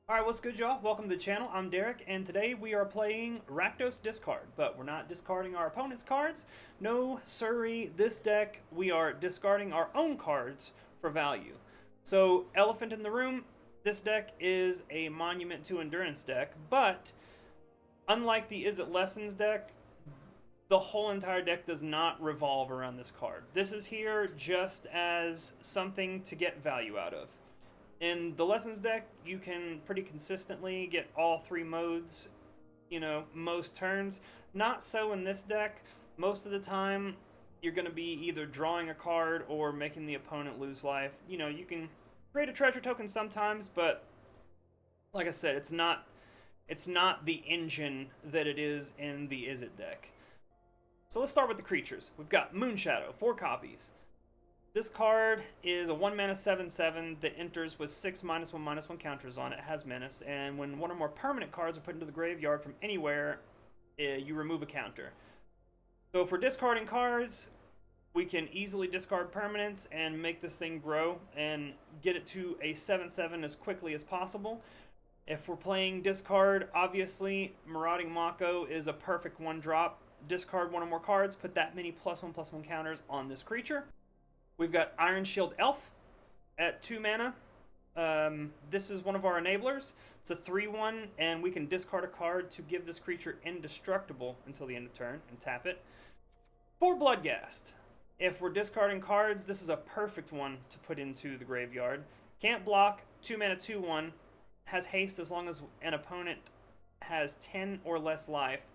Alright, what's good, y'all? Welcome to the channel. I'm Derek, and today we are playing Rakdos Discard, but we're not discarding our opponent's cards. No, sirree, this deck, we are discarding our own cards for value. So, elephant in the room, this deck is a Monument to Endurance deck, but unlike the Is It Lessons deck, the whole entire deck does not revolve around this card. This is here just as something to get value out of. In the Lessons deck, you can pretty consistently get all three modes, most turns. Not so in this deck. Most of the time, you're going to be either drawing a card or making the opponent lose life. You can create a treasure token sometimes, but like I said, it's not the engine that it is in the Is It deck. So let's start with the creatures. We've got Moonshadow, 4 copies. This card is a 1 mana 7/7 that enters with 6 -1/1 counters on it. It has menace, and when one or more permanent cards are put into the graveyard from anywhere, you remove a counter. So if we're discarding cards, we can easily discard permanents and make this thing grow and get it to a 7/7 as quickly as possible. If we're playing discard, obviously Marauding Mako is a perfect 1-drop. Discard one or more cards, put that many +1/+1 counters on this creature. We've got Iron Shield Elf at 2 mana. This is one of our enablers. It's a 3/1, and we can discard a card to give this creature indestructible until the end of turn and tap it. 4 Bloodghast. If we're discarding cards, this is a perfect one to put into the graveyard. Can't block, 2 mana 2/1, has haste as long as an opponent has 10 or less life.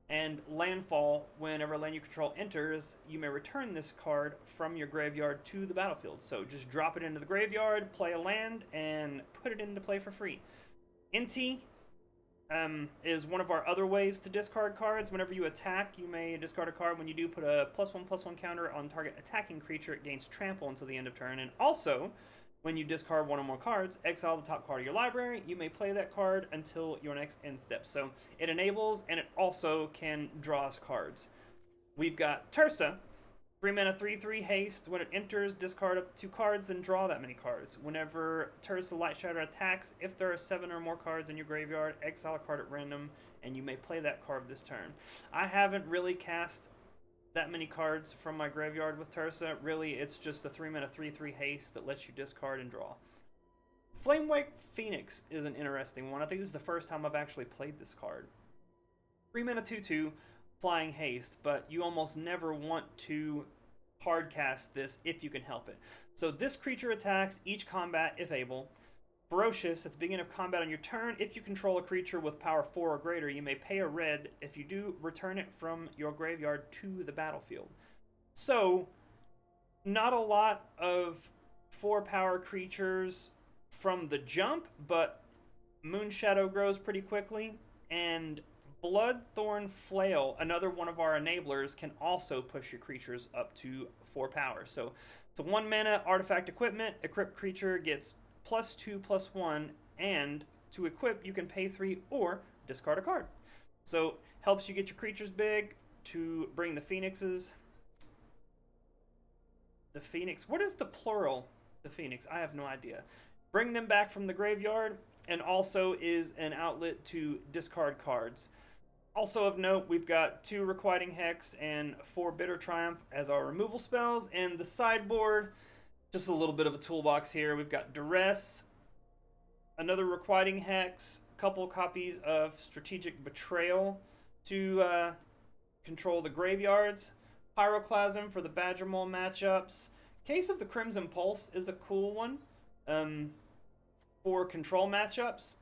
And landfall, whenever land you control enters, you may return this card from your graveyard to the battlefield. So just drop it into the graveyard, play a land, and put it into play for free. NT is one of our other ways to discard cards. Whenever you attack, you may discard a card. When you do, put a +1/+1 counter on target attacking creature. It gains trample until the end of turn. And also, when you discard one or more cards, exile the top card of your library. You may play that card until your next end step. So it enables, and it also can draw us cards. We've got Tursa, 3 mana 3/3 haste. When it enters, discard up 2 cards and draw that many cards. Whenever Tursa Light Shatter attacks, if there are 7 or more cards in your graveyard, exile a card at random, and you may play that card this turn. I haven't really cast that many cards from my graveyard with Tursa. Really, it's just a 3 mana 3/3 haste that lets you discard and draw. Flamewake Phoenix is an interesting one. I think this is the first time I've actually played this card. 3 mana 2/2 flying haste, but you almost never want to hardcast this if you can help it. So this creature attacks each combat if able. Ferocious, at the beginning of combat on your turn, if you control a creature with power 4 or greater, you may pay a red. If you do, return it from your graveyard to the battlefield. So, not a lot of 4-power creatures from the jump, but Moonshadow grows pretty quickly, and Bloodthorn Flail, another one of our enablers, can also push your creatures up to 4 power. So, it's a 1 mana artifact equipment. Equipped creature gets +2/+1, and to equip you can pay 3 or discard a card. So helps you get your creatures big. To bring the phoenixes, what is the plural? The phoenix, I have no idea. Bring them back from the graveyard, and also is an outlet to discard cards. Also of note, we've got 2 Requiting Hex and 4 Bitter Triumph as our removal spells, and the sideboard, just a little bit of a toolbox here. We've got Duress, another Requiting Hex, a couple copies of Strategic Betrayal to control the graveyards, Pyroclasm for the Badger Mole matchups. Case of the Crimson Pulse is a cool one for control matchups.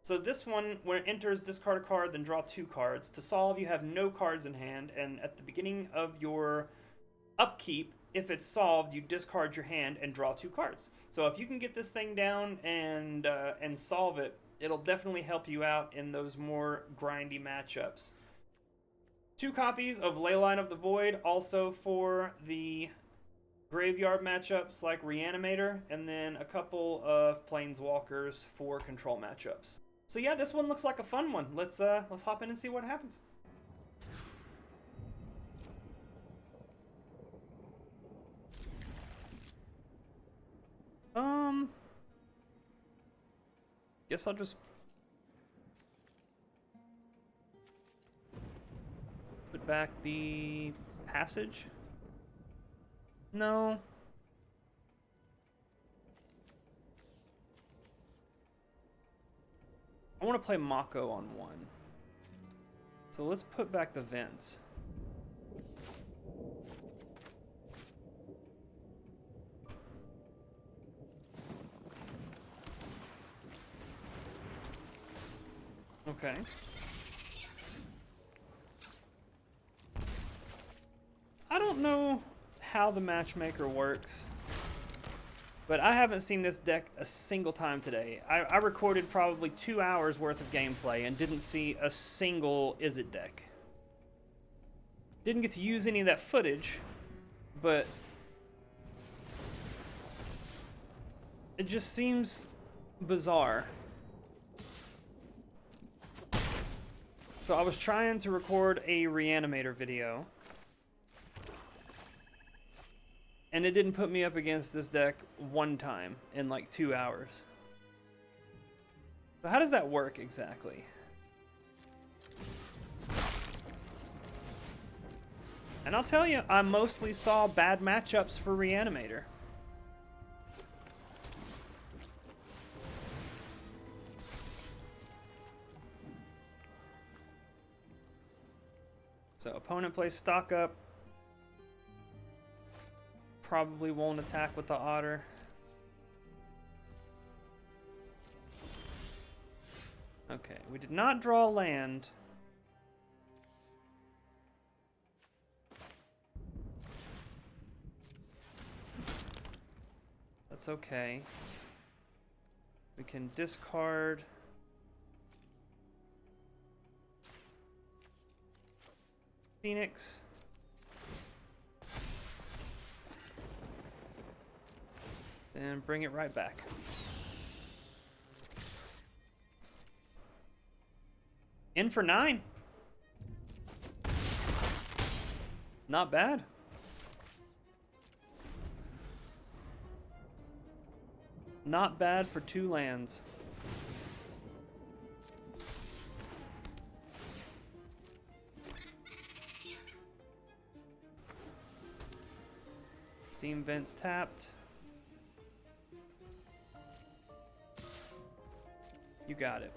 So this one, when it enters, discard a card, then draw 2 cards. To solve, you have no cards in hand, and at the beginning of your upkeep, if it's solved, you discard your hand and draw 2 cards. So if you can get this thing down and solve it, it'll definitely help you out in those more grindy matchups. 2 copies of Leyline of the Void, also for the graveyard matchups like Reanimator, and then a couple of Planeswalkers for control matchups. So yeah, this one looks like a fun one. Let's hop in and see what happens. Guess I'll just put back the passage. No. I want to play Mako on 1. So let's put back the vents. Okay. I don't know how the matchmaker works, but I haven't seen this deck a single time today. I recorded probably 2 hours worth of gameplay and didn't see a single Izzet deck. Didn't get to use any of that footage, but it just seems bizarre. So I was trying to record a Reanimator video, and it didn't put me up against this deck one time in like 2 hours. So how does that work exactly? And I'll tell you, I mostly saw bad matchups for Reanimator. So opponent plays stock up. Probably won't attack with the otter. Okay, we did not draw land. That's okay. We can discard Phoenix. And bring it right back. In for 9. Not bad. Not bad for 2 lands. Steam Vents tapped. You got it.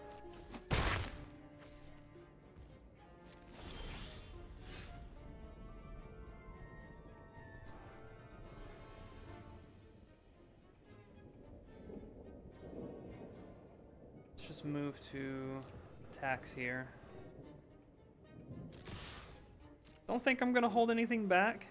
Let's just move to attacks here. Don't think I'm gonna hold anything back.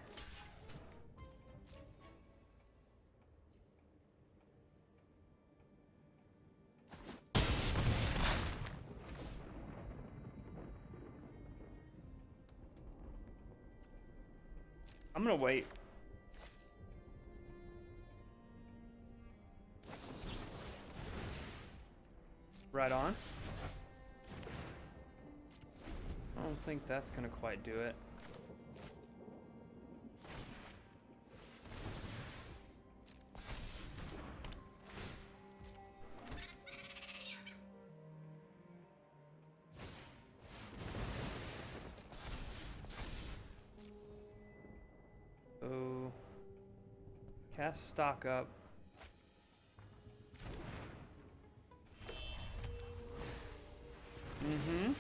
I'm gonna wait. Right on. I don't think that's gonna quite do it. So, cast stock up. Mm-hmm.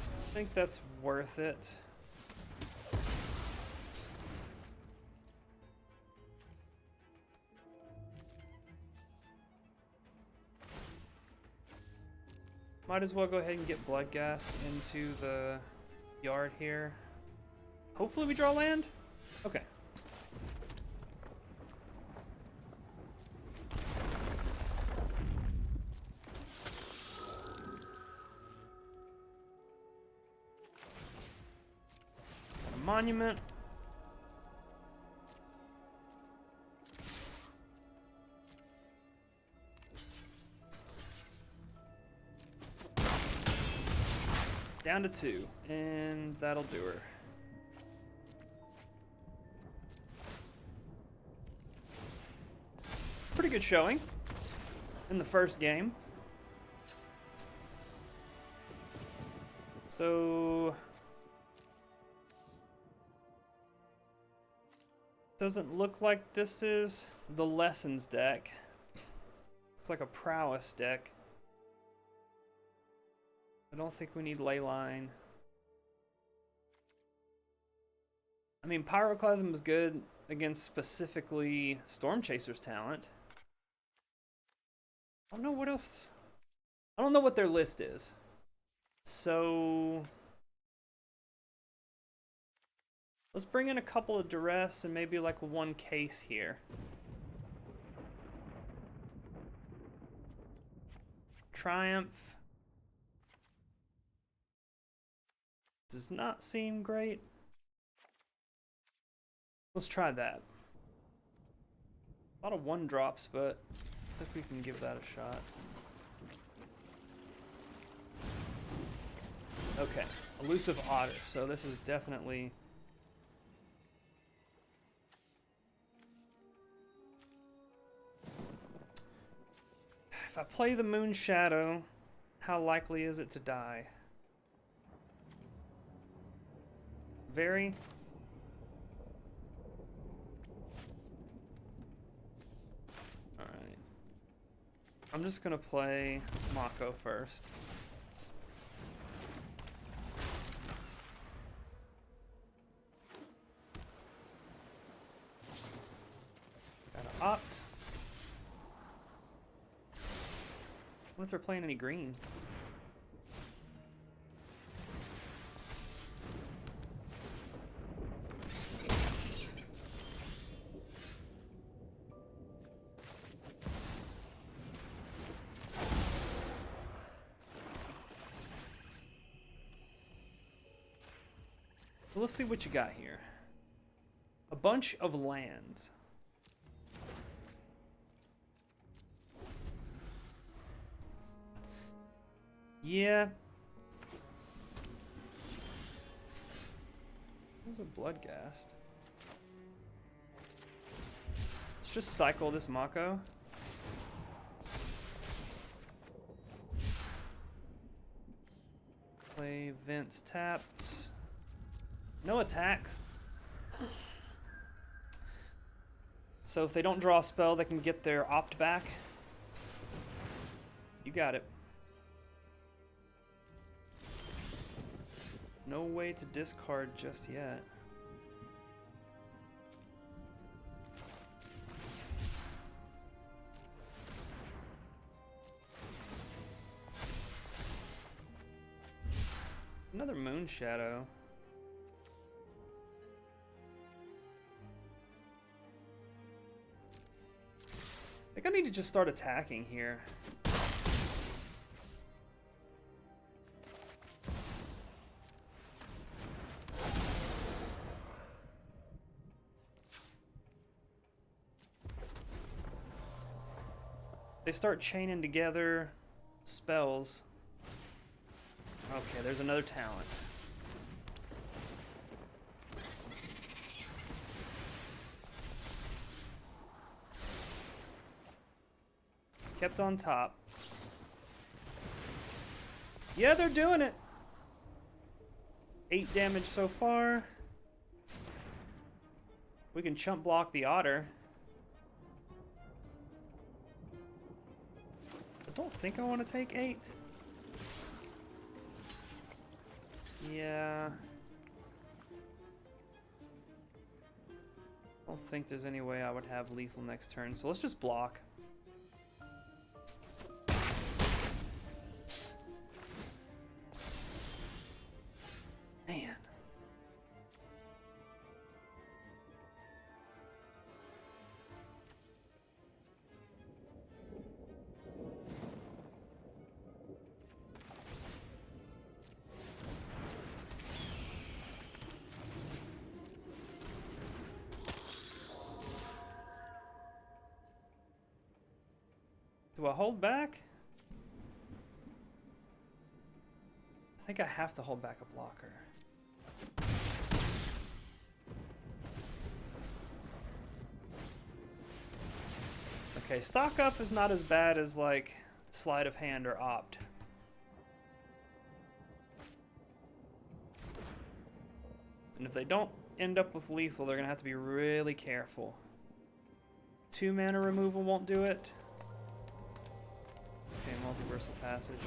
I think that's worth it. Might as well go ahead and get Bloodghast into the yard here. Hopefully we draw land? Okay. Monument. Down to 2, and that'll do her. pretty good showing in the first game. So doesn't look like this is the lessons deck. Looks like a prowess deck. I don't think we need Leyline. I mean, Pyroclasm is good against specifically Storm Chaser's talent. I don't know what else. I don't know what their list is. So let's bring in a couple of Duress and maybe like one case here. Triumph does not seem great. Let's try that. A lot of 1-drops, but I think we can give that a shot. Okay, Elusive Otter. So this is definitely... If I play the Moon Shadow, how likely is it to die? Very. Alright. I'm just gonna play Mako first. Gotta opt. I wonder if they're playing any green. So let's see what you got here. A bunch of lands. Yeah. There's a Bloodghast. Let's just cycle this Mako. Play Vince tapped. No attacks. So if they don't draw a spell, they can get their opt back. You got it. No way to discard just yet. Another Moon Shadow. I think I need to just start attacking here. They start chaining together spells. Okay, there's another talent. Kept on top. Yeah, they're doing it. 8 damage so far. We can chump block the Otter. I don't think I want to take 8. Yeah. I don't think there's any way I would have lethal next turn, so let's just block. Man. Do I hold back? I think I have to hold back a blocker. Okay, stock up is not as bad as like sleight of hand or opt. And if they don't end up with lethal, they're gonna have to be really careful. 2 mana removal won't do it. Okay, multiversal passage.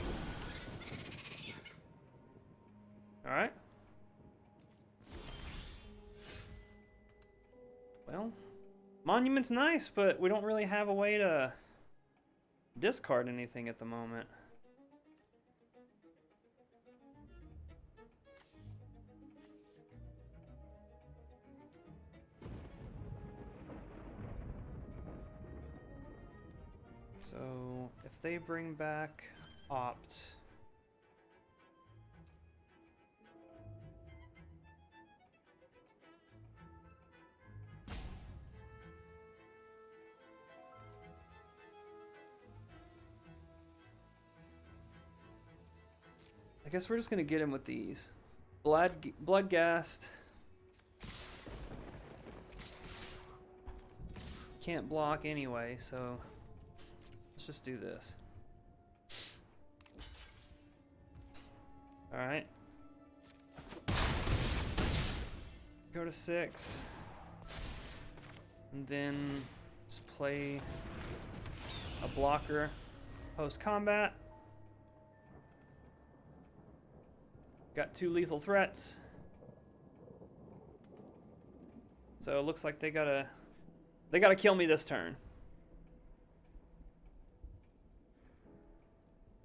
Alright. Well, Monument's nice, but we don't really have a way to discard anything at the moment. So, if they bring back Opt... I guess we're just gonna get him with these. Bloodghast. Can't block anyway, so let's just do this. Alright. Go to 6. And then let's play a blocker post-combat. Got 2 lethal threats. So it looks like they gotta kill me this turn.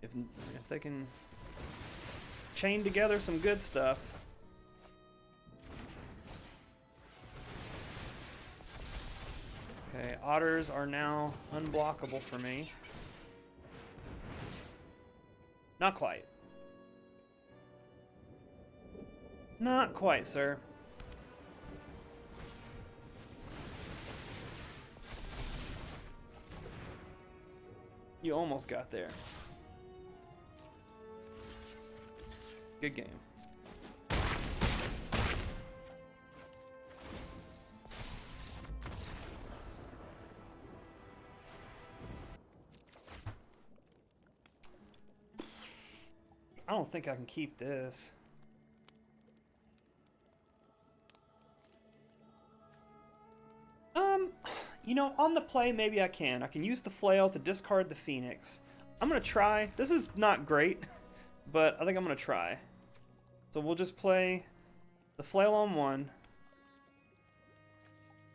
If they can chain together some good stuff. Okay, otters are now unblockable for me. Not quite. Not quite, sir. You almost got there. Good game. I don't think I can keep this. You know, on the play, maybe I can. I can use the flail to discard the Phoenix. I'm gonna try. This is not great, but I think I'm gonna try. So we'll just play the flail on 1.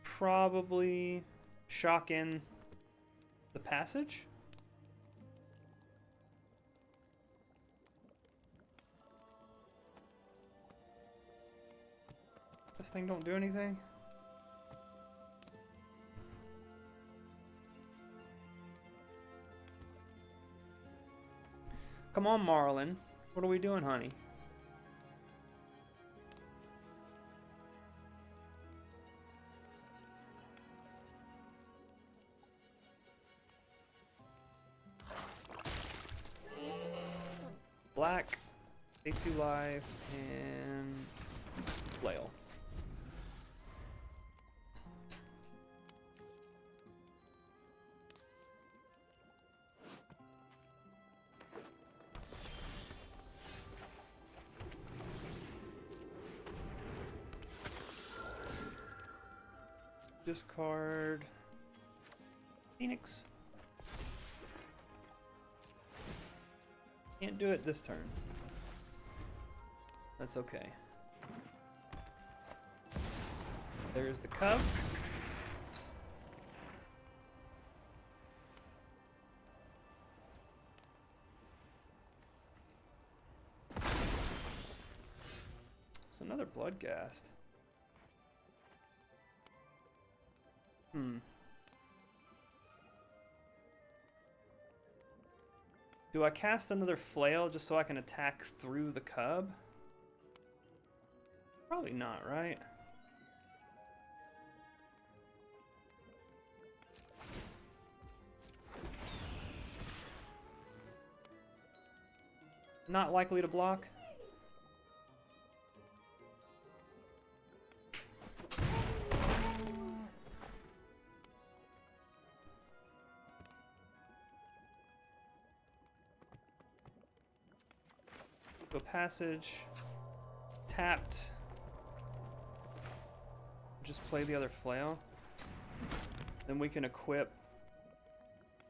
Probably shock in the passage. This thing don't do anything. Come on, Marlin. What are we doing, honey? Black, A2 life, and flail. Discard Phoenix. Can't do it this turn. That's okay. There's the cub. It's another Bloodghast. Do I cast another flail just so I can attack through the cub? Probably not, right? Not likely to block. Go passage. Tapped. Just play the other flail. Then we can equip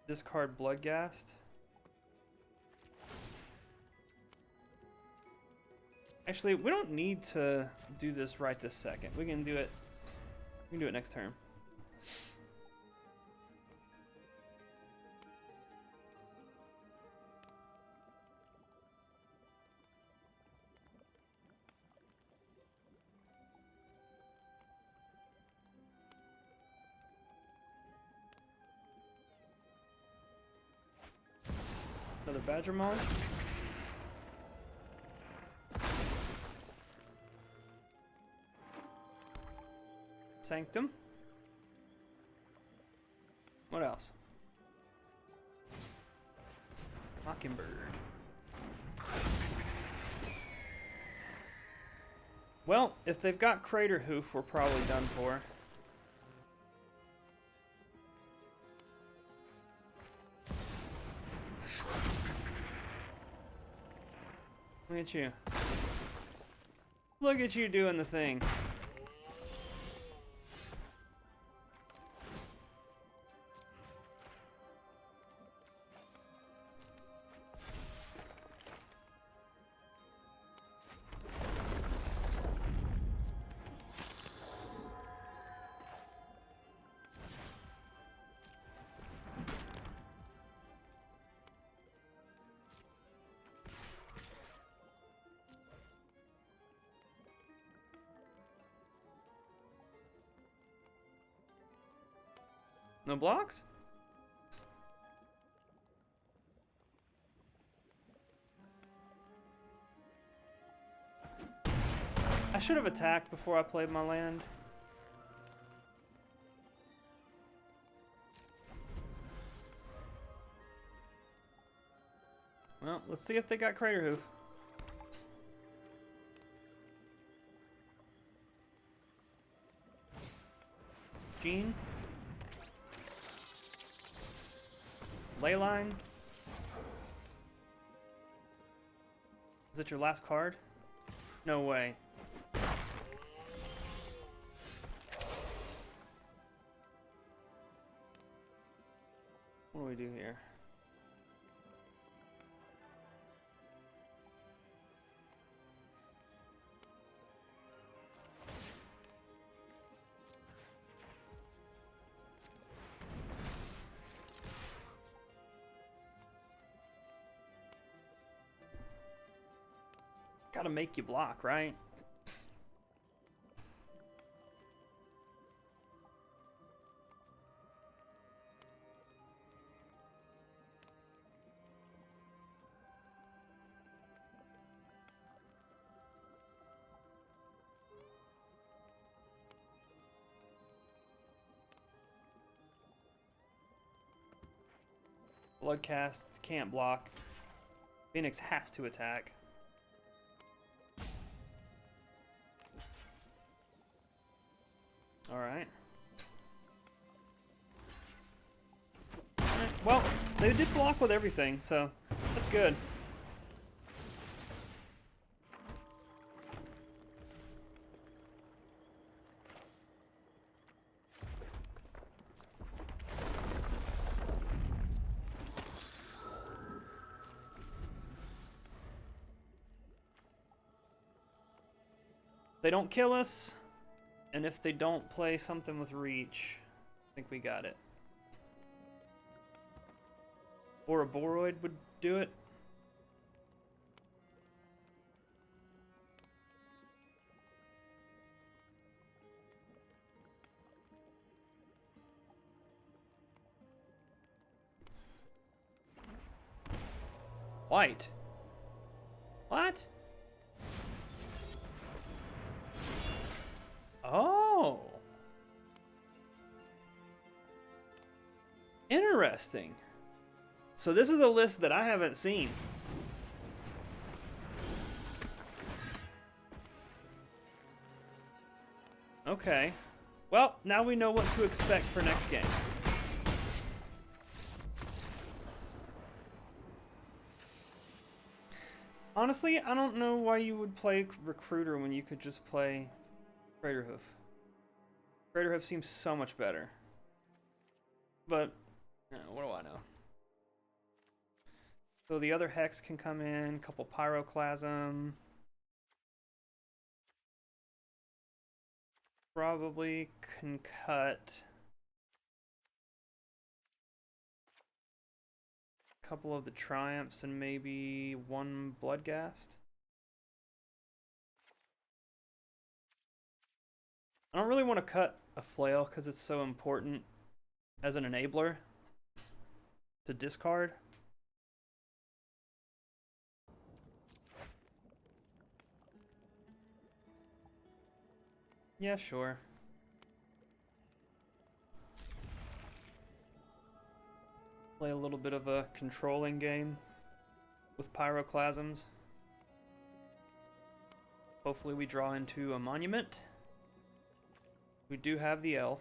this card Bloodghast. Actually, we don't need to do this right this second. We can do it. We can do it next turn. Another Badger Maul. Sanctum. What else? Mockingbird. Well, if they've got Crater Hoof, we're probably done for. Look at you. Look at you doing the thing. No blocks? I should have attacked before I played my land. Well, let's see if they got Crater Hoof. Gene. Leyline. Is it your last card? No way. What do we do here? Gotta make you block, right? Bloodcast can't block. Phoenix has to attack. Alright. Well, they did block with everything, so that's good. They don't kill us. And if they don't play something with reach, I think we got it. Or a Boroid would do it. White. What? Oh. Interesting. So this is a list that I haven't seen. Okay. Well, now we know what to expect for next game. Honestly, I don't know why you would play Recruiter when you could just play Craterhoof. Craterhoof seems so much better. But, what do I know? So the other Hex can come in, couple Pyroclasm. Probably can cut a couple of the Triumphs and maybe one Bloodghast. I don't really want to cut a Flail because it's so important as an enabler to discard. Yeah, sure. Play a little bit of a controlling game with Pyroclasms. Hopefully we draw into a Monument. We do have the Elf.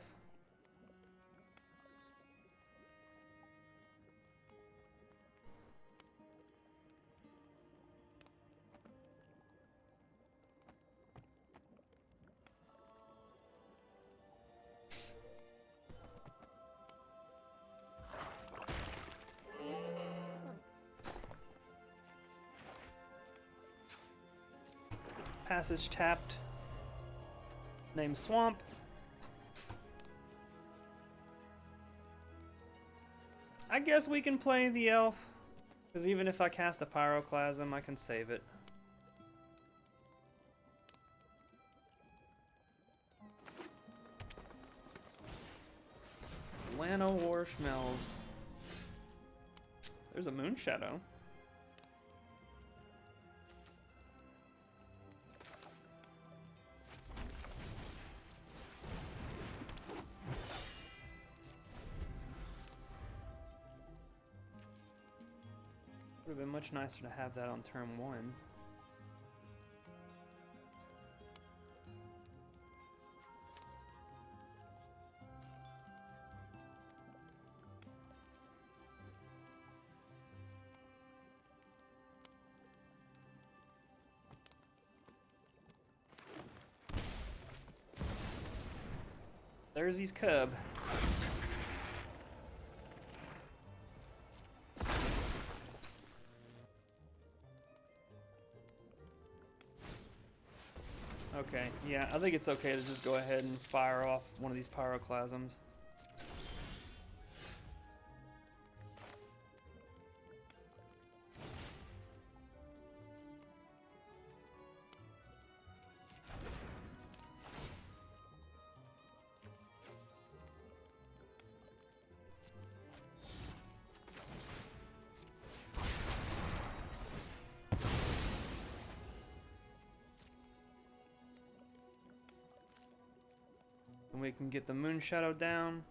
Passage tapped. Name Swamp. I guess we can play the Elf, because even if I cast a Pyroclasm, I can save it. Lano War Schmells. There's a Moon Shadow. Would have been much nicer to have that on turn 1. There's his cub. Okay, yeah, I think it's okay to just go ahead and fire off one of these Pyroclasms. And we can get the Moon Shadow down.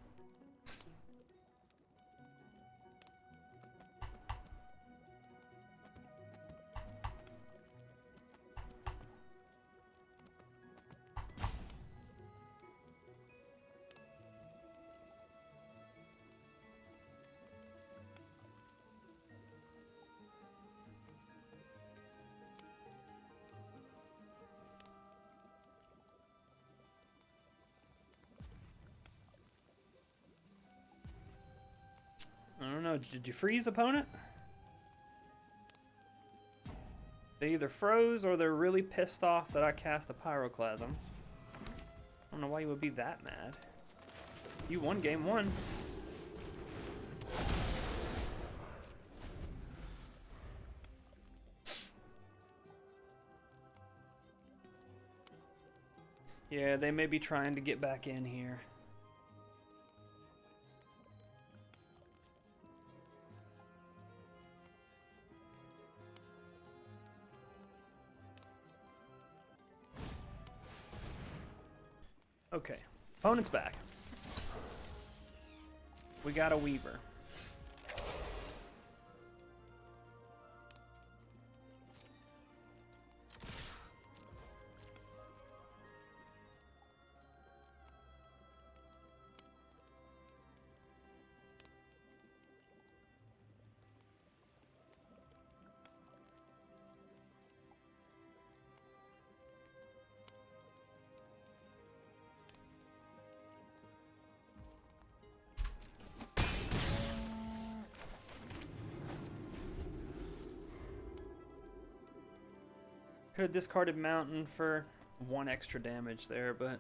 I don't know, did you freeze, opponent? They either froze or they're really pissed off that I cast a Pyroclasm. I don't know why you would be that mad. You won game 1. Yeah, they may be trying to get back in here. Okay, opponent's back. We got a Weaver. Could have discarded Mountain for 1 extra damage there, but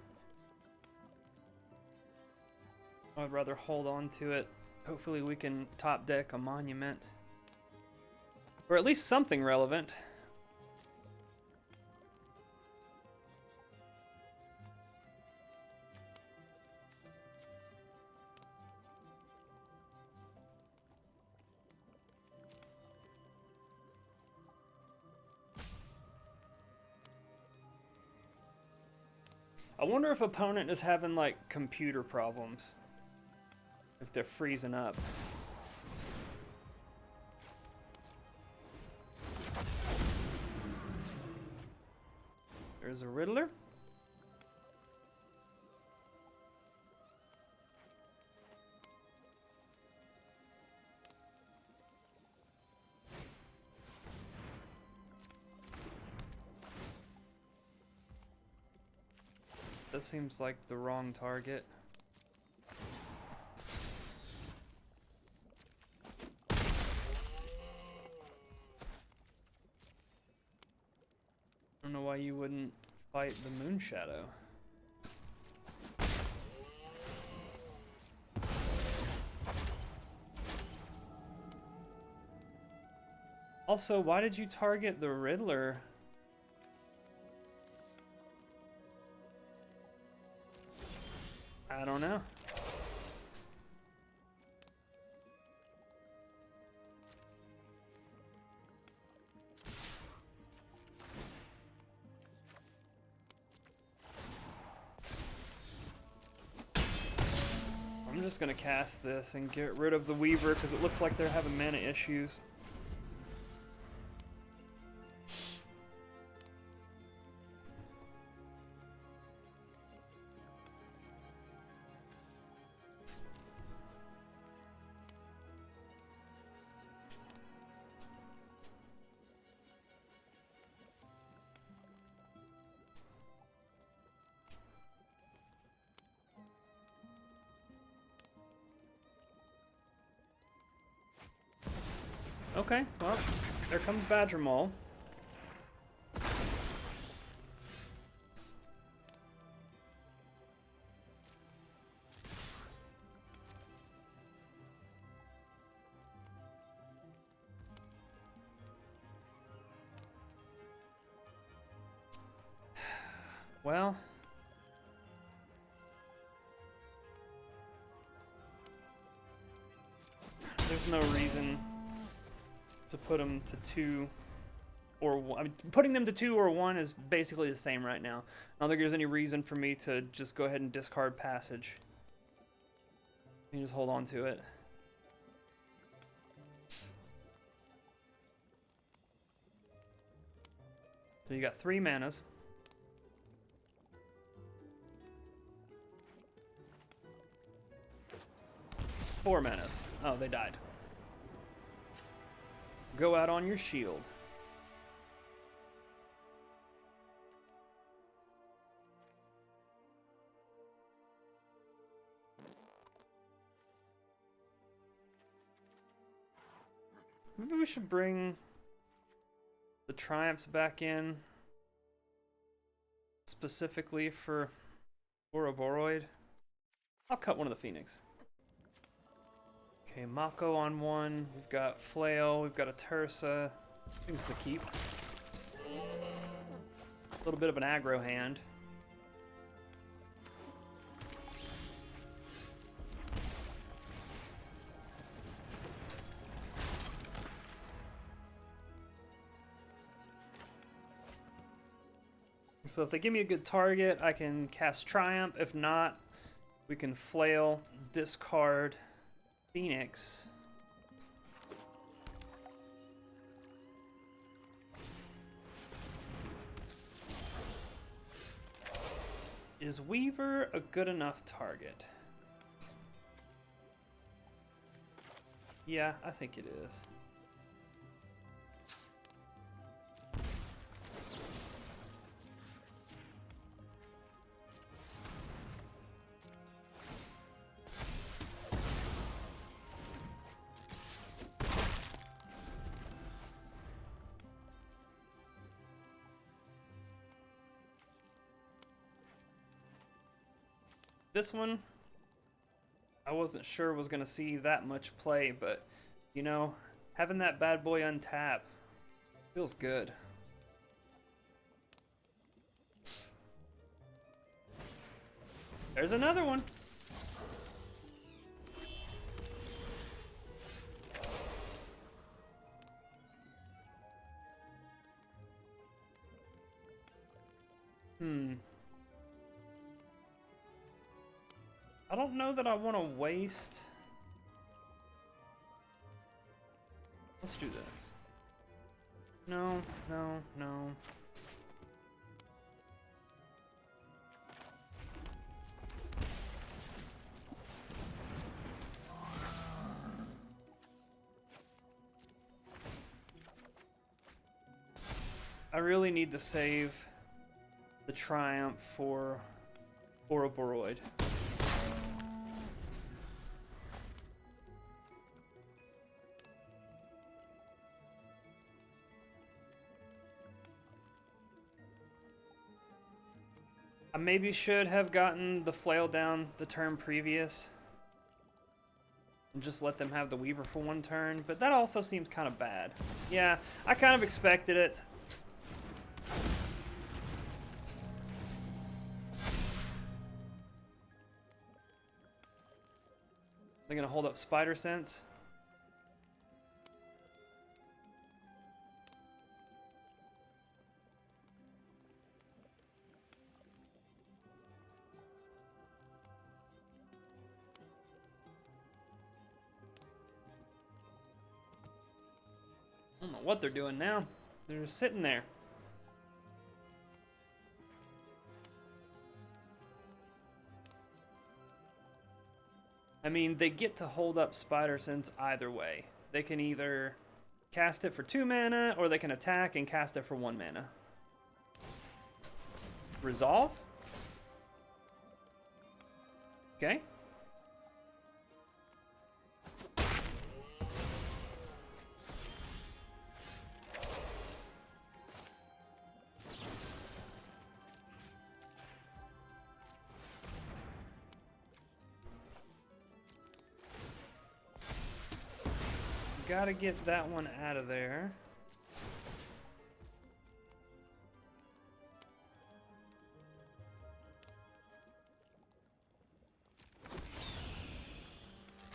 I'd rather hold on to it. Hopefully we can top deck a Monument. Or at least something relevant. I wonder if opponent is having, like, computer problems. If they're freezing up. There's a Riddler. That seems like the wrong target. I don't know why you wouldn't fight the Moon Shadow. Also, why did you target the Riddler? I don't know. I'm just gonna cast this and get rid of the Weaver because it looks like they're having mana issues. Okay, well, there comes Badger Maul. Well, there's no reason to put them to 2 or 1. I mean, putting them to 2 or 1 is basically the same right now. I don't think there's any reason for me to just go ahead and discard Passage. You just hold on to it. So you got 3 manas. Four manas. Oh, they died. Go out on your shield. Maybe we should bring the Triumphs back in specifically for Ouroboros. I'll cut one of the Phoenix. Okay, Mako on 1. We've got Flail. We've got a Tursa. I think this is a keep. A little bit of an aggro hand. So if they give me a good target, I can cast Triumph. If not, we can Flail, discard Phoenix. Is Weaver a good enough target? Yeah, I think it is. This one, I wasn't sure was going to see that much play, but, you know, having that bad boy untap feels good. There's another one. I don't know that I want to waste. Let's do this. No, no, no. I really need to save the Triumph for Ouroboros. I maybe should have gotten the Flail down the turn previous and just let them have the Weaver for one turn, but that also seems kind of bad. Yeah, I kind of expected it. They're gonna hold up Spider Sense. I don't know what they're doing now. They're just sitting there. I mean, they get to hold up Spider Sense either way. They can either cast it for 2 mana, or they can attack and cast it for 1 mana. Resolve? Okay. Gotta get that one out of there.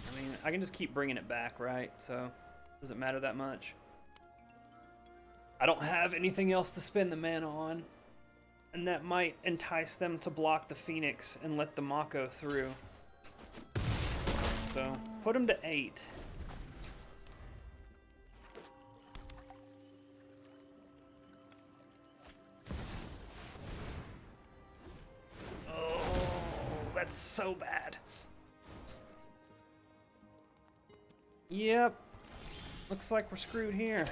I mean, I can just keep bringing it back, right? So, doesn't matter that much. I don't have anything else to spend the mana on, and that might entice them to block the Phoenix and let the Mako through. So, put them to 8. That's so bad. Yep. Looks like we're screwed here.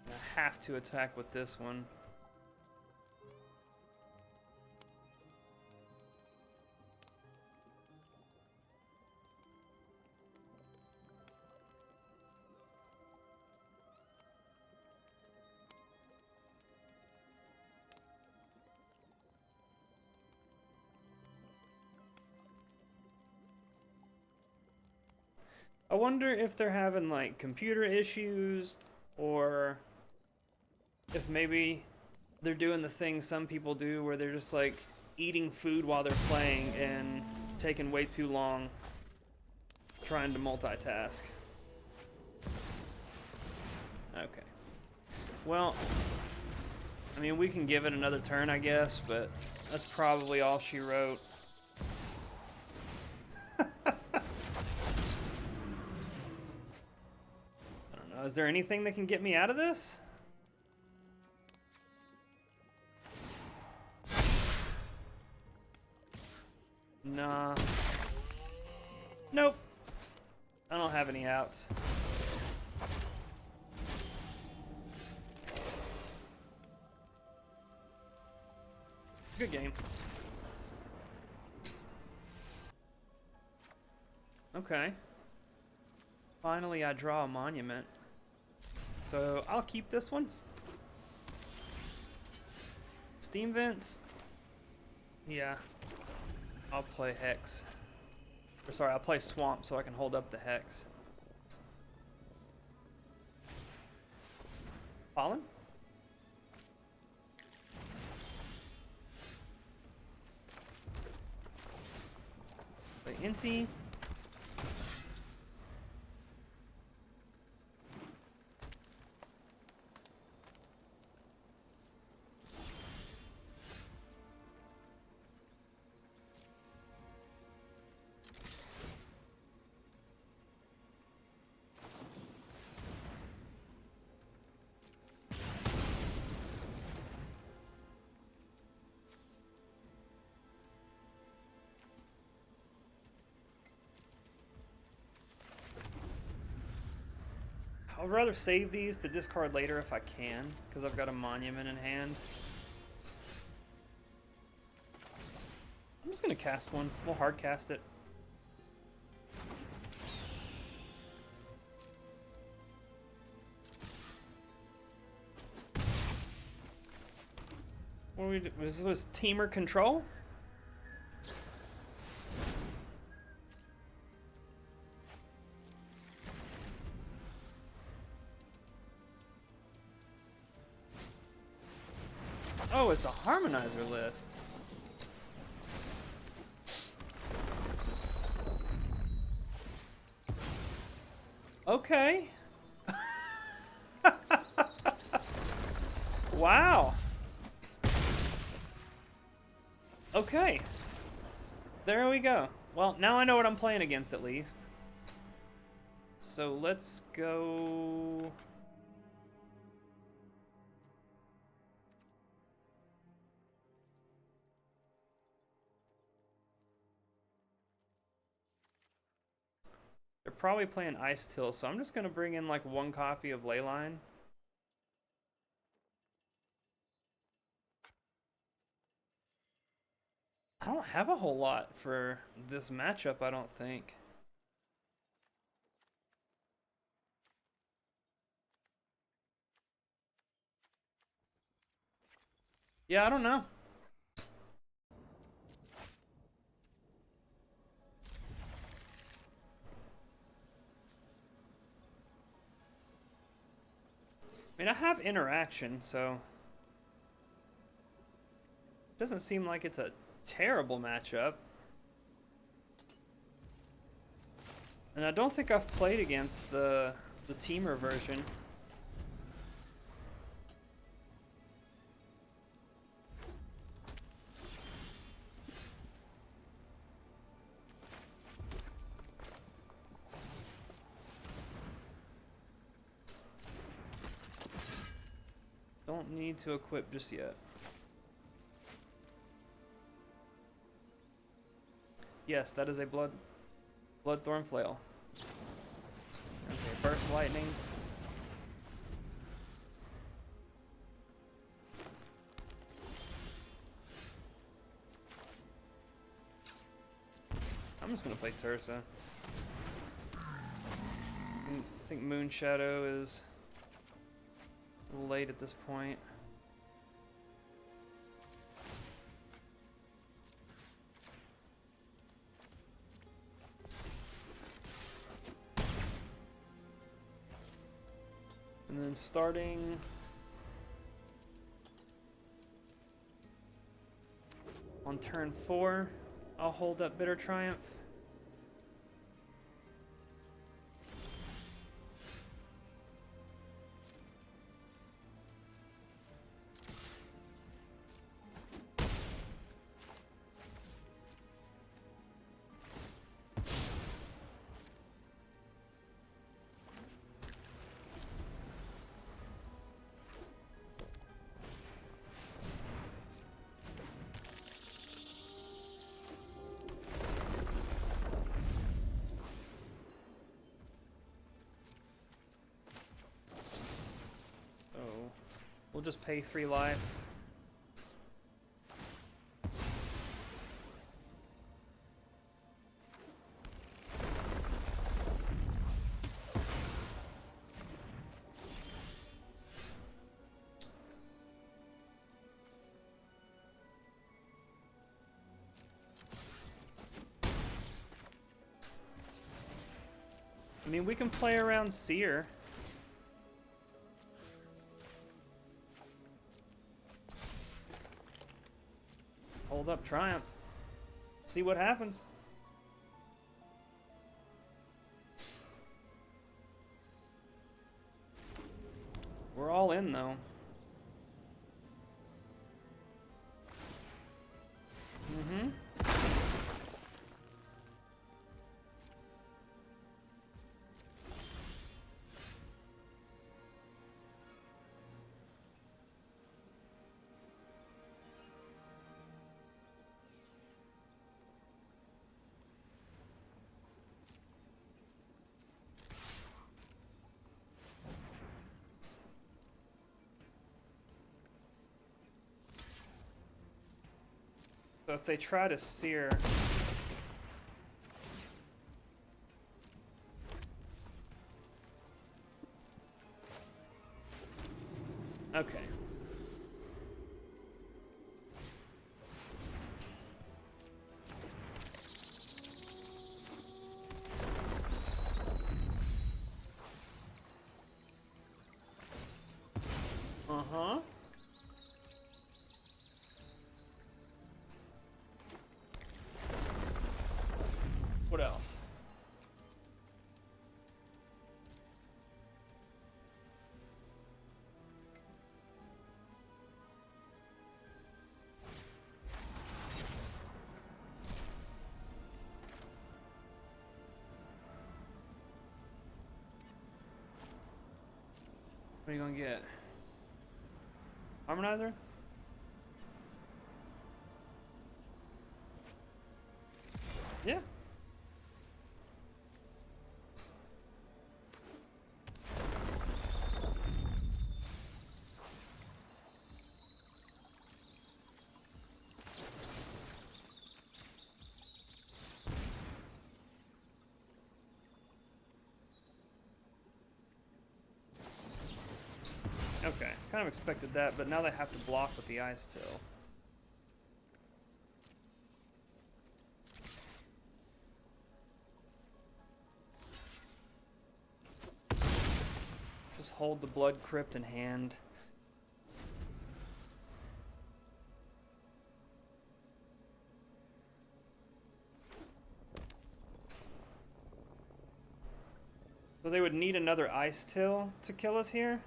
I have to attack with this one. I wonder if they're having like computer issues, or if maybe they're doing the thing some people do where they're just like eating food while they're playing and taking way too long trying to multitask. Okay. Well, I mean, we can give it another turn, I guess, but that's probably all she wrote. Is there anything that can get me out of this? Nah. Nope. I don't have any outs. Good game. Okay. Finally, I draw a monument. So I'll keep this one. Steam Vents. Yeah. I'll play Hex. Or sorry, I'll play Swamp so I can hold up the Hex. Pollen? Play Inti. I'd rather save these to discard later if I can, because I've got a monument in hand. I'm just going to cast one. We'll hard cast it. What do we do? Was Teamer Control? Oh, it's a harmonizer list. Okay. Wow. Okay. There we go. Well, now I know what I'm playing against at least. So let's go... They're probably playing Ice Till, so I'm just going to bring in like one copy of Leyline. I don't have a whole lot for this matchup, I don't think. Yeah, I don't know. I mean, I have interaction, so... Doesn't seem like it's a terrible matchup. And I don't think I've played against the teamer version. Don't need to equip just yet. Yes, that is a Bloodthorn Flail. Okay, Burst Lightning. I'm just gonna play Tursa. I think Moon Shadow is a little late at this point. And then starting on turn 4, I'll hold up Bitter Triumph. We'll just pay 3 life. I mean, we can play around Seer. Hold up Triumph. See what happens. We're all in though. Mm-hmm. So if they try to Seer... Okay. Uh-huh. What else? What are you gonna get? Harmonizer? Yeah. Okay, kind of expected that, but now they have to block with the Ice Till. Just hold the Blood Crypt in hand. So they would need another Ice Till to kill us here?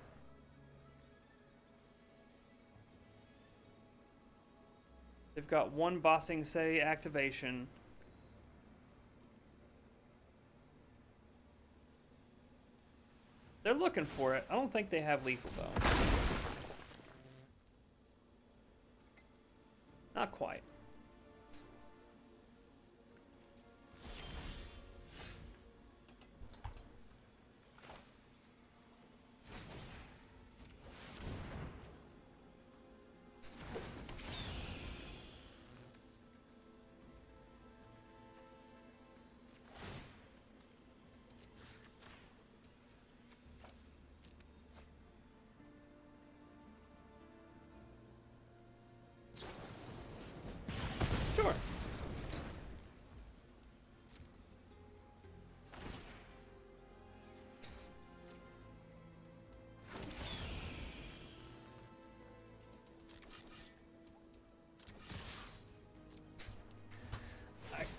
They've got one Bossing Say activation. They're looking for it. I don't think they have lethal though. Not quite. Sure.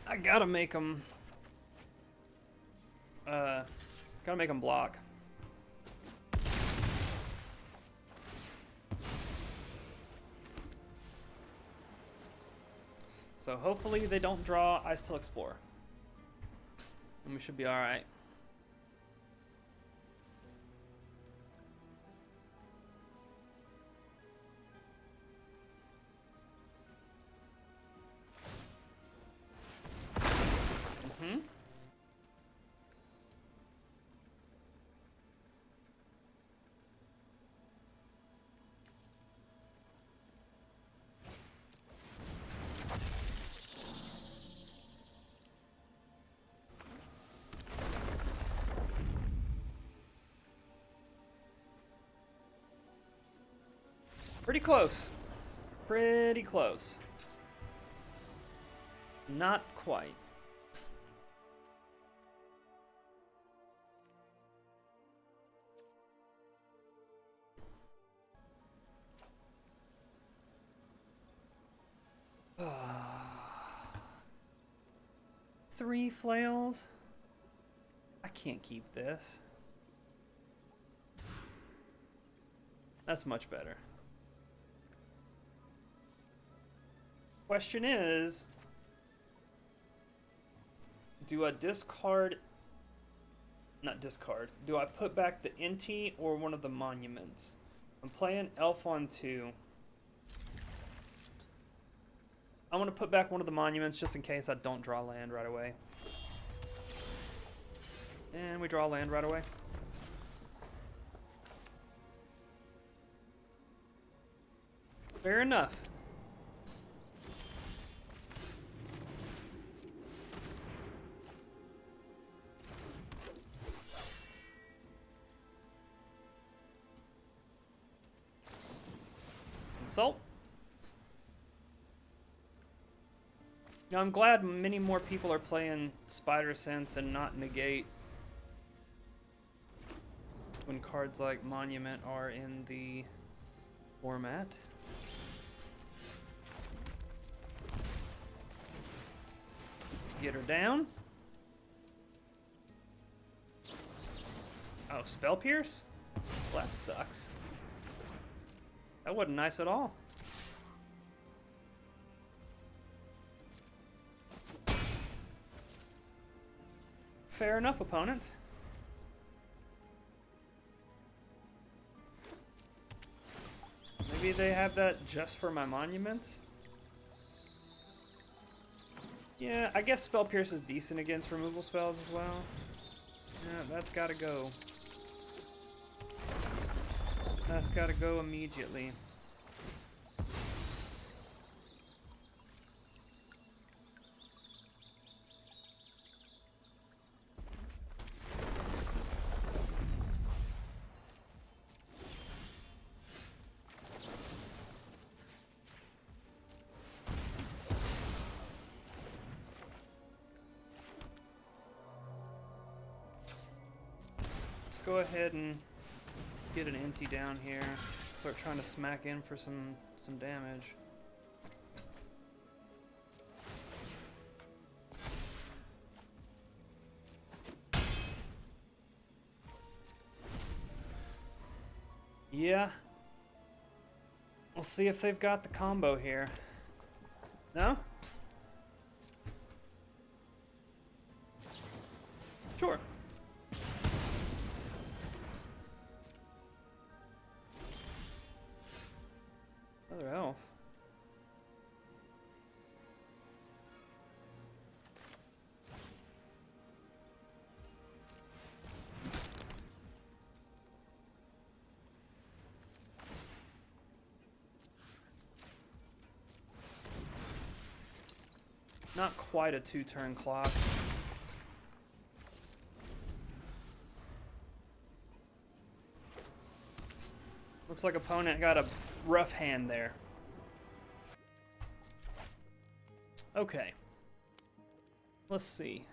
I gotta make them. Gotta make them block. So hopefully they don't draw Ice Till Explore. And we should be alright. Mm-hmm. Pretty close. Pretty close. Not quite. Three flails? I can't keep this. That's much better. Question is, do I discard, not discard, do I put back the Inti or one of the monuments? I'm playing Elf on 2. I want to put back one of the monuments just in case I don't draw land right away. And we draw land right away. Fair enough. Insult. Now I'm glad many more people are playing Spider Sense and not Negate when cards like Monument are in the format. Let's get her down. Oh, Spell Pierce? Well, that sucks. That wasn't nice at all. Fair enough, opponent. Maybe they have that just for my monuments? Yeah, I guess Spell Pierce is decent against removal spells as well. Yeah, that's gotta go. That's gotta go immediately. Go ahead and get an Inti down here. Start trying to smack in for some damage. Yeah. We'll see if they've got the combo here. No? Sure. Another elf. Not quite a 2-turn clock. Looks like opponent got a rough hand there. Okay. Let's see.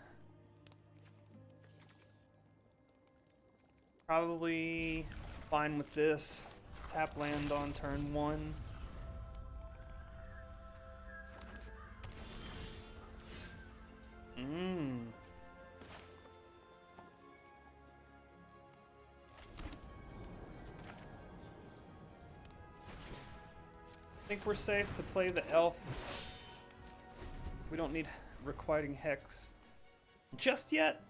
Probably fine with this. Tap land on turn 1. I think we're safe to play the elf. We don't need Requiting Hex just yet.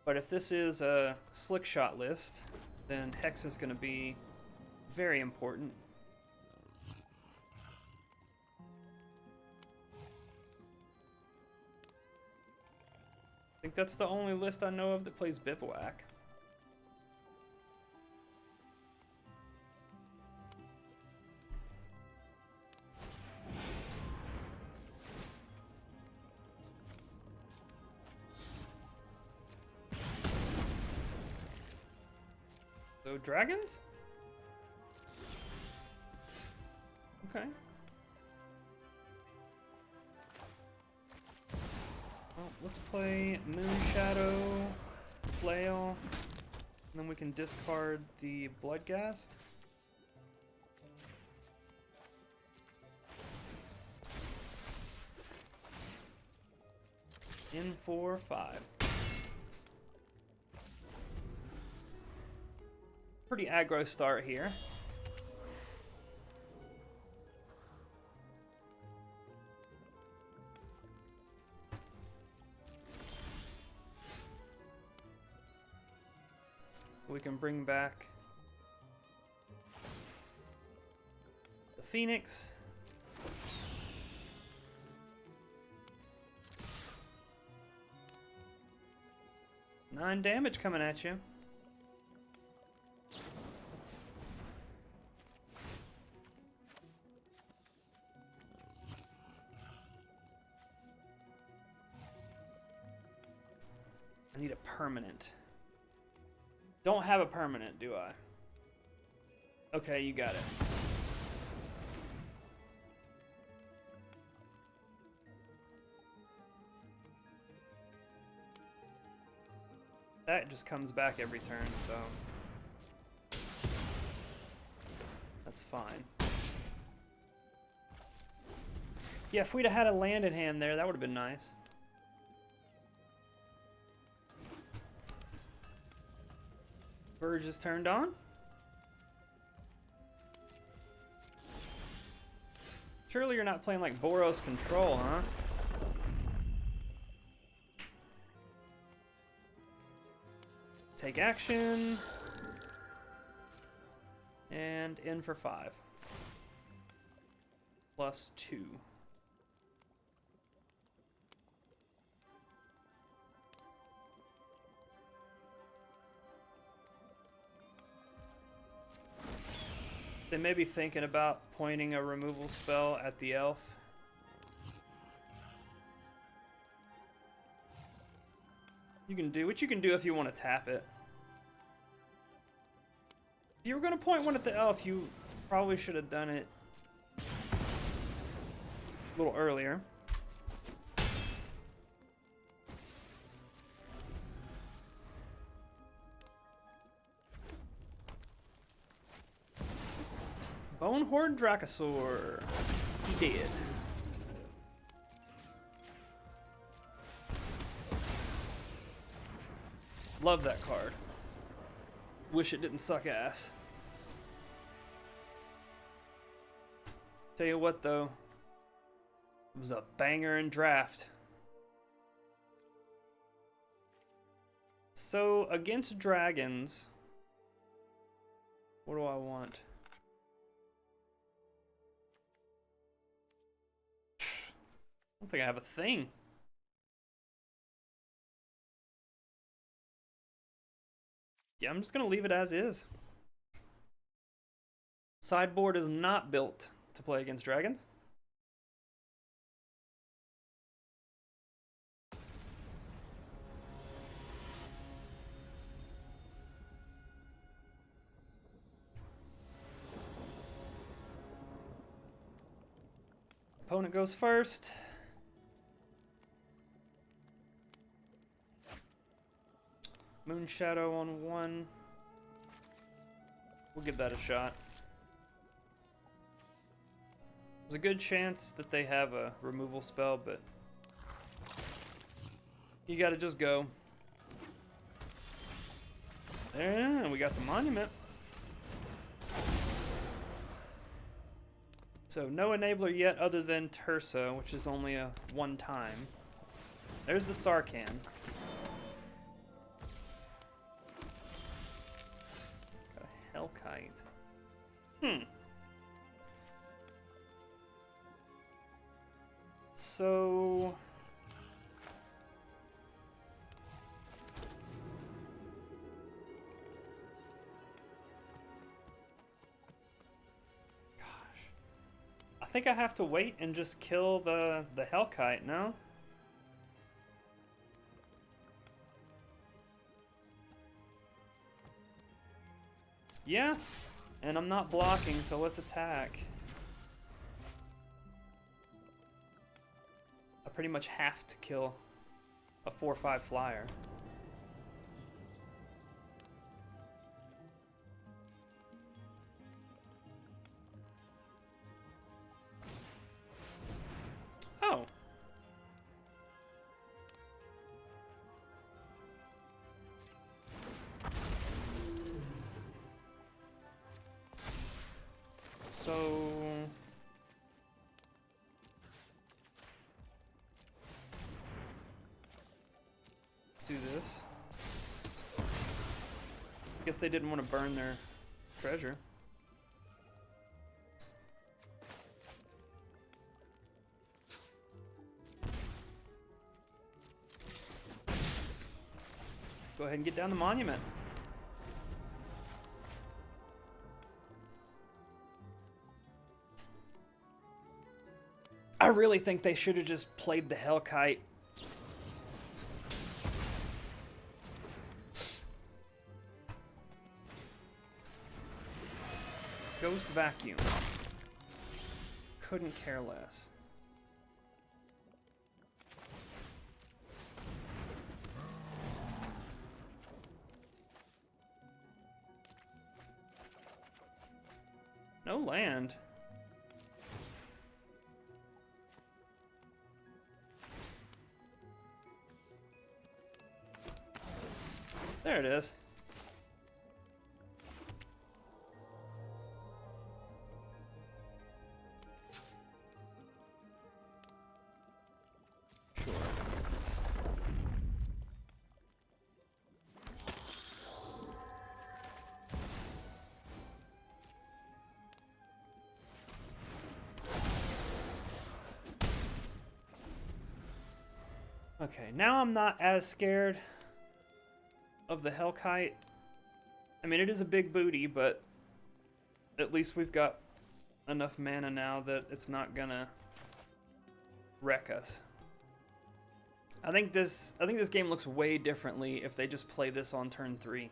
But if this is a slick shot list, then Hex is going to be very important. I think that's the only list I know of that plays Bivouac. So, dragons? Okay. Well, let's play Moonshadow, Flail, and then we can discard the Bloodghast. In 4/5. Pretty aggro start here. So we can bring back the Phoenix. Nine damage coming at you. I need a permanent. Don't have a permanent, do I? Okay, you got it. That just comes back every turn, so that's fine. Yeah, if we'd have had a land in hand there, that would have been nice. Verge is turned on. Surely you're not playing like Boros Control, huh? Take action. And in for 5. +2. They may be thinking about pointing a removal spell at the elf. You can do what you can do if you want to tap it. If you were going to point one at the elf, you probably should have done it a little earlier. Bonehorde Dracosaur. He did. Love that card. Wish it didn't suck ass. Tell you what though, it was a banger in draft. So against dragons, what do I want? I don't think I have a thing. Yeah, I'm just gonna leave it as is. Sideboard is not built to play against dragons. Opponent goes first. Moonshadow on 1. We'll give that a shot. There's a good chance that they have a removal spell, but you gotta just go. And we got the monument. So no enabler yet other than Tersa, which is only a 1 time. There's the Sarkhan. Got a Hellkite. So I think I have to wait and just kill the Hellkite, no? Yeah, and I'm not blocking, so let's attack. pretty much have to kill a 4/5 flyer. Oh. So let's do this. Guess they didn't want to burn their treasure. Go ahead and get down the monument. I really think they should have just played the Hellkite. Ghost Vacuum. Couldn't care less. No land. There it is. Sure. Okay, now I'm not as scared of the Hellkite. I mean, it is a big booty, but at least we've got enough mana now that it's not gonna wreck us. I think this game looks way differently if they just play this on turn 3.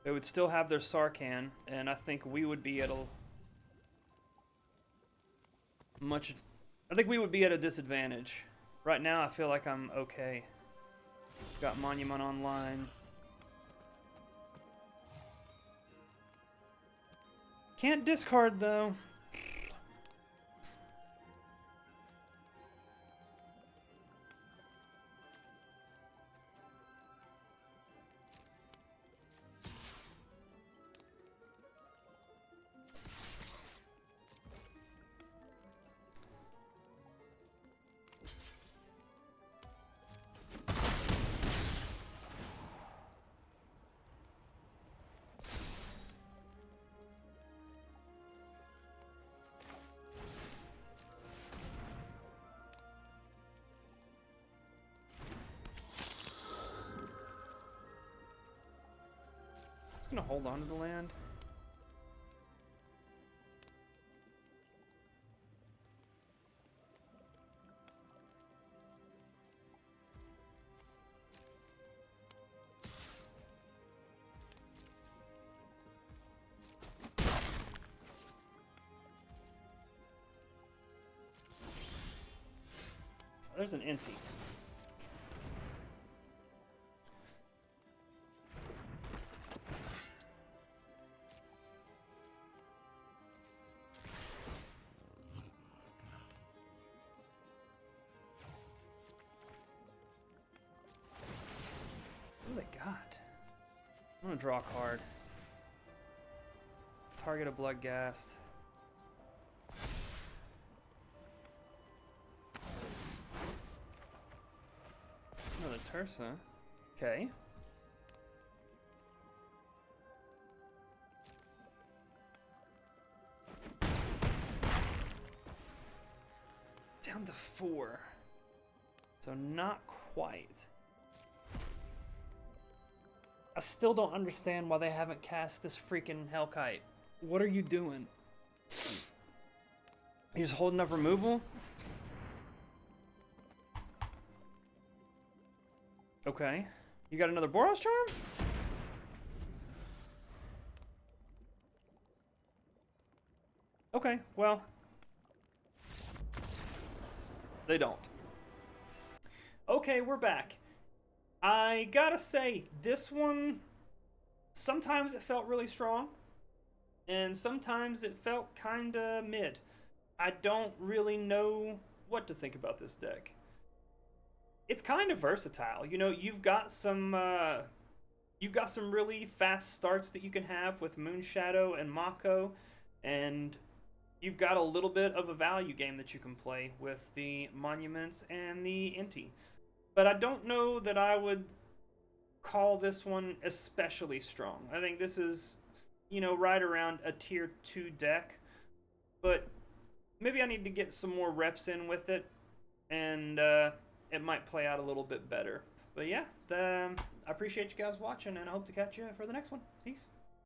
They would still have their Sarkhan, and I think we would be at a I think we would be at a disadvantage. Right now, I feel like I'm okay. Got Monument online. Can't discard, though. Gonna hold on to the land. There's an Inti. I'm gonna draw a card. Target a Bloodghast. Another Tursa. Okay. Down to 4. So not quite. I still don't understand why they haven't cast this freaking Hellkite. What are you doing? You're just holding up removal? Okay. You got another Boros Charm? Okay, well, they don't. Okay, we're back. I gotta say, this one, sometimes it felt really strong, and sometimes it felt kinda mid. I don't really know what to think about this deck. It's kind of versatile. You know, you've got some really fast starts that you can have with Moonshadow and Mako, and you've got a little bit of a value game that you can play with the Monuments and the Inti. But I don't know that I would call this one especially strong. I think this is, you know, right around a tier 2 deck, but maybe I need to get some more reps in with it, and it might play out a little bit better. But yeah, I appreciate you guys watching, and I hope to catch you for the next one. Peace.